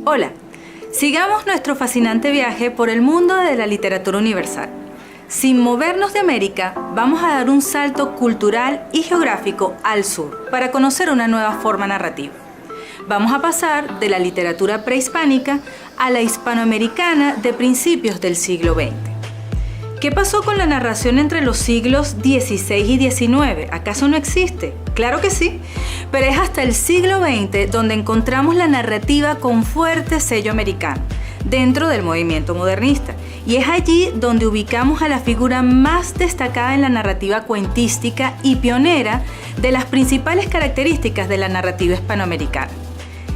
Hola, sigamos nuestro fascinante viaje por el mundo de la literatura universal. Sin movernos de América, vamos a dar un salto cultural y geográfico al sur para conocer una nueva forma narrativa. Vamos a pasar de la literatura prehispánica a la hispanoamericana de principios del siglo XX. ¿Qué pasó con la narración entre los siglos XVI y XIX? ¿Acaso no existe? Claro que sí, pero es hasta el siglo XX donde encontramos la narrativa con fuerte sello americano, dentro del movimiento modernista. Y es allí donde ubicamos a la figura más destacada en la narrativa cuentística y pionera de las principales características de la narrativa hispanoamericana.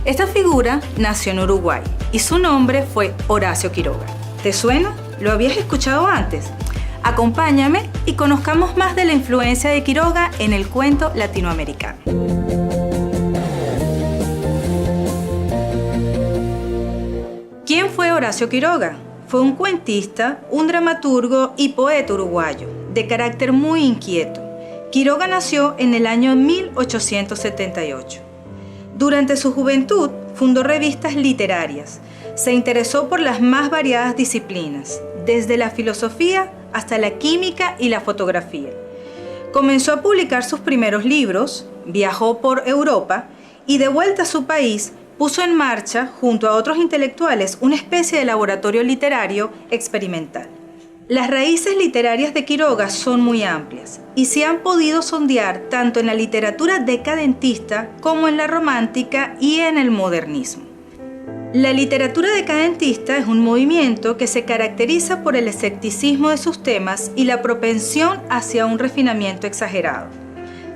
Esta figura nació en Uruguay y su nombre fue Horacio Quiroga. ¿Te suena? ¿Lo habías escuchado antes? Acompáñame y conozcamos más de la influencia de Quiroga en el cuento latinoamericano. ¿Quién fue Horacio Quiroga? Fue un cuentista, un dramaturgo y poeta uruguayo, de carácter muy inquieto. Quiroga nació en el año 1878. Durante su juventud fundó revistas literarias. Se interesó por las más variadas disciplinas, desde la filosofía hasta la química y la fotografía. Comenzó a publicar sus primeros libros, viajó por Europa y de vuelta a su país puso en marcha, junto a otros intelectuales, una especie de laboratorio literario experimental. Las raíces literarias de Quiroga son muy amplias y se han podido sondear tanto en la literatura decadentista como en la romántica y en el modernismo. La literatura decadentista es un movimiento que se caracteriza por el escepticismo de sus temas y la propensión hacia un refinamiento exagerado.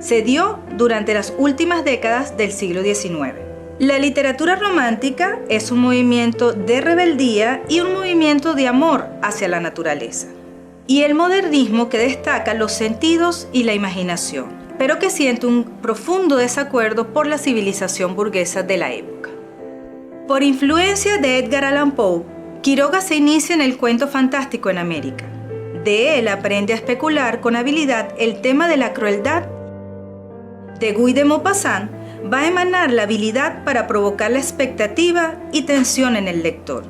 Se dio durante las últimas décadas del siglo XIX. La literatura romántica es un movimiento de rebeldía y un movimiento de amor hacia la naturaleza. Y el modernismo que destaca los sentidos y la imaginación, pero que siente un profundo desacuerdo por la civilización burguesa de la época. Por influencia de Edgar Allan Poe, Quiroga se inicia en el cuento fantástico en América. De él aprende a especular con habilidad el tema de la crueldad. De Guy de Maupassant va a emanar la habilidad para provocar la expectativa y tensión en el lector.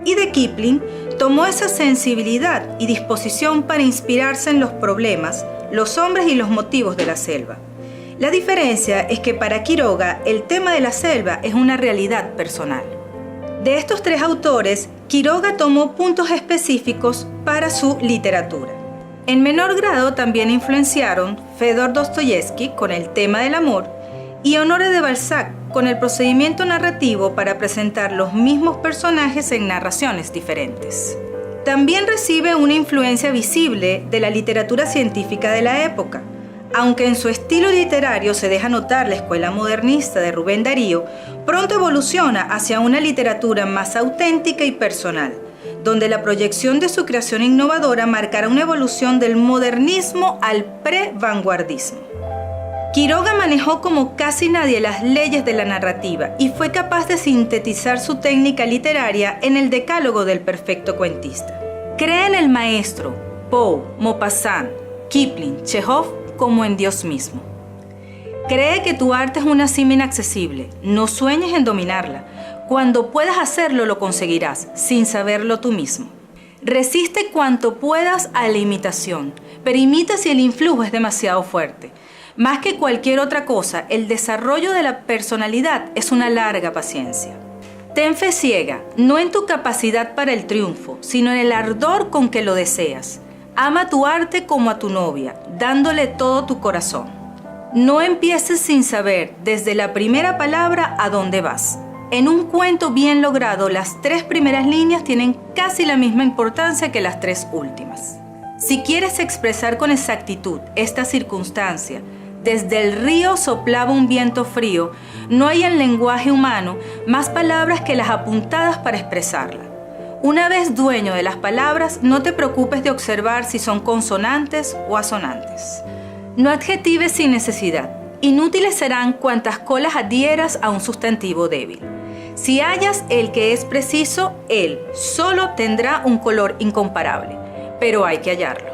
Y de Kipling tomó esa sensibilidad y disposición para inspirarse en los problemas, los hombres y los motivos de la selva. La diferencia es que para Quiroga el tema de la selva es una realidad personal. De estos tres autores, Quiroga tomó puntos específicos para su literatura. En menor grado también influenciaron Fëdor Dostoyevski con el tema del amor y Honoré de Balzac con el procedimiento narrativo para presentar los mismos personajes en narraciones diferentes. También recibe una influencia visible de la literatura científica de la época. Aunque en su estilo literario se deja notar la escuela modernista de Rubén Darío, pronto evoluciona hacia una literatura más auténtica y personal, donde la proyección de su creación innovadora marcará una evolución del modernismo al pre-vanguardismo. Quiroga manejó como casi nadie las leyes de la narrativa y fue capaz de sintetizar su técnica literaria en el decálogo del perfecto cuentista. Cree en el maestro, Poe, Maupassant, Kipling, Chekhov, como en Dios mismo. Cree que tu arte es una cima inaccesible. No sueñes en dominarla. Cuando puedas hacerlo, lo conseguirás, sin saberlo tú mismo. Resiste cuanto puedas a la imitación, pero imita si el influjo es demasiado fuerte. Más que cualquier otra cosa, el desarrollo de la personalidad es una larga paciencia. Ten fe ciega, no en tu capacidad para el triunfo, sino en el ardor con que lo deseas. Ama tu arte como a tu novia, dándole todo tu corazón. No empieces sin saber, desde la primera palabra, a dónde vas. En un cuento bien logrado, las 3 primeras líneas tienen casi la misma importancia que las 3 últimas. Si quieres expresar con exactitud esta circunstancia, desde el río soplaba un viento frío, no hay en lenguaje humano más palabras que las apuntadas para expresarla. Una vez dueño de las palabras, no te preocupes de observar si son consonantes o asonantes. No adjetives sin necesidad. Inútiles serán cuantas colas adhieras a un sustantivo débil. Si hallas el que es preciso, él solo tendrá un color incomparable, pero hay que hallarlo.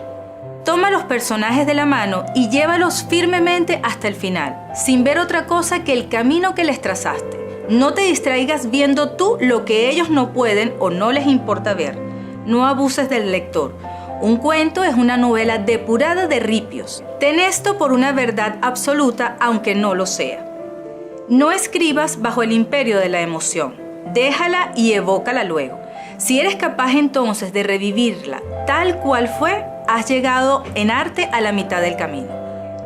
Toma los personajes de la mano y llévalos firmemente hasta el final, sin ver otra cosa que el camino que les trazaste. No te distraigas viendo tú lo que ellos no pueden o no les importa ver. No abuses del lector. Un cuento es una novela depurada de ripios. Ten esto por una verdad absoluta, aunque no lo sea. No escribas bajo el imperio de la emoción. Déjala y evócala luego. Si eres capaz entonces de revivirla tal cual fue, has llegado en arte a la mitad del camino.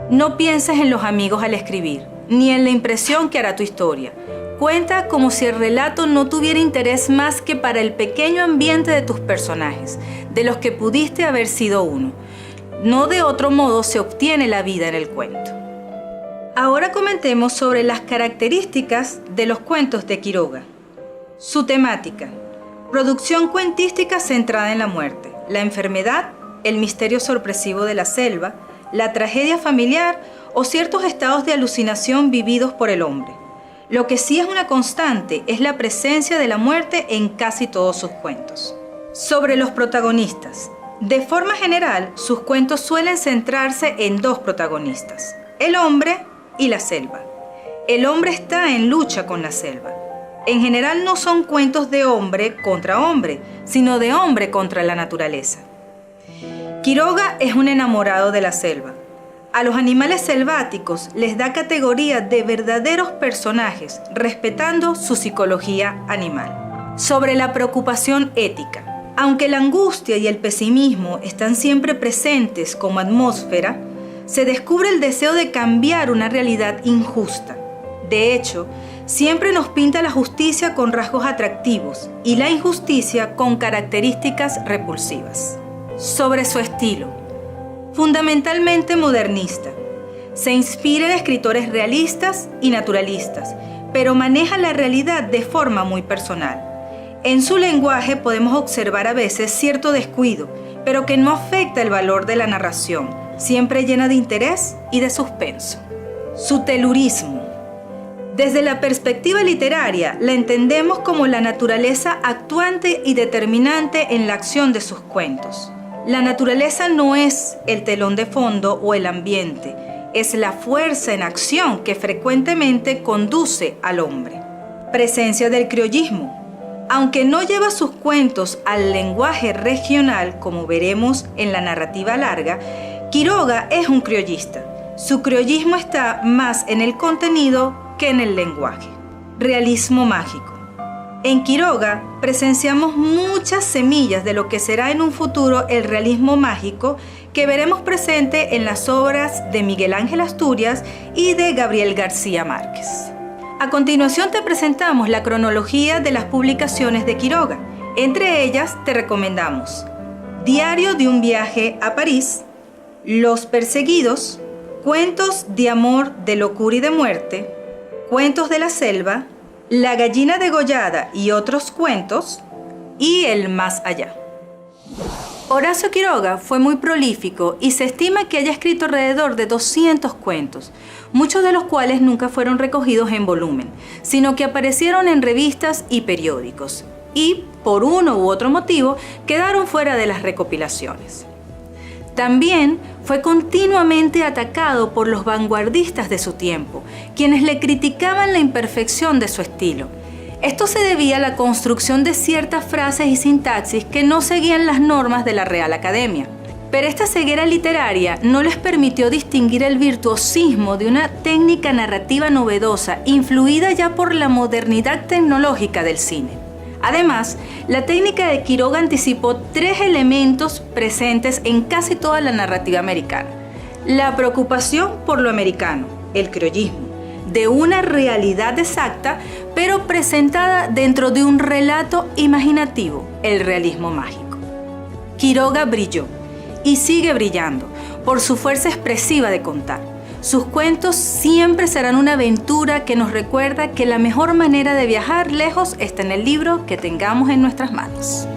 No pienses en los amigos al escribir, ni en la impresión que hará tu historia. Cuenta como si el relato no tuviera interés más que para el pequeño ambiente de tus personajes, de los que pudiste haber sido uno. No de otro modo se obtiene la vida en el cuento. Ahora comentemos sobre las características de los cuentos de Quiroga. Su temática: producción cuentística centrada en la muerte, la enfermedad, el misterio sorpresivo de la selva, la tragedia familiar o ciertos estados de alucinación vividos por el hombre. Lo que sí es una constante es la presencia de la muerte en casi todos sus cuentos. Sobre los protagonistas. De forma general, sus cuentos suelen centrarse en dos protagonistas: el hombre y la selva. El hombre está en lucha con la selva. En general no son cuentos de hombre contra hombre, sino de hombre contra la naturaleza. Quiroga es un enamorado de la selva. A los animales selváticos les da categoría de verdaderos personajes, respetando su psicología animal. Sobre la preocupación ética. Aunque la angustia y el pesimismo están siempre presentes como atmósfera, se descubre el deseo de cambiar una realidad injusta. De hecho, siempre nos pinta la justicia con rasgos atractivos y la injusticia con características repulsivas. Sobre su estilo. Fundamentalmente modernista. Se inspira en escritores realistas y naturalistas, pero maneja la realidad de forma muy personal. En su lenguaje podemos observar a veces cierto descuido, pero que no afecta el valor de la narración, siempre llena de interés y de suspenso. Su telurismo. Desde la perspectiva literaria, la entendemos como la naturaleza actuante y determinante en la acción de sus cuentos. La naturaleza no es el telón de fondo o el ambiente, es la fuerza en acción que frecuentemente conduce al hombre. Presencia del criollismo. Aunque no lleva sus cuentos al lenguaje regional, como veremos en la narrativa larga, Quiroga es un criollista. Su criollismo está más en el contenido que en el lenguaje. Realismo mágico. En Quiroga presenciamos muchas semillas de lo que será en un futuro el realismo mágico que veremos presente en las obras de Miguel Ángel Asturias y de Gabriel García Márquez. A continuación te presentamos la cronología de las publicaciones de Quiroga. Entre ellas te recomendamos Diario de un viaje a París, Los perseguidos, Cuentos de amor, de locura y de muerte, Cuentos de la selva, La gallina degollada y otros cuentos, y El más allá. Horacio Quiroga fue muy prolífico y se estima que haya escrito alrededor de 200 cuentos, muchos de los cuales nunca fueron recogidos en volumen, sino que aparecieron en revistas y periódicos, y, por uno u otro motivo, quedaron fuera de las recopilaciones. También fue continuamente atacado por los vanguardistas de su tiempo, quienes le criticaban la imperfección de su estilo. Esto se debía a la construcción de ciertas frases y sintaxis que no seguían las normas de la Real Academia. Pero esta ceguera literaria no les permitió distinguir el virtuosismo de una técnica narrativa novedosa, influida ya por la modernidad tecnológica del cine. Además, la técnica de Quiroga anticipó 3 elementos presentes en casi toda la narrativa americana. La preocupación por lo americano, el criollismo, de una realidad exacta, pero presentada dentro de un relato imaginativo, el realismo mágico. Quiroga brilló y sigue brillando por su fuerza expresiva de contar. Sus cuentos siempre serán una aventura que nos recuerda que la mejor manera de viajar lejos está en el libro que tengamos en nuestras manos.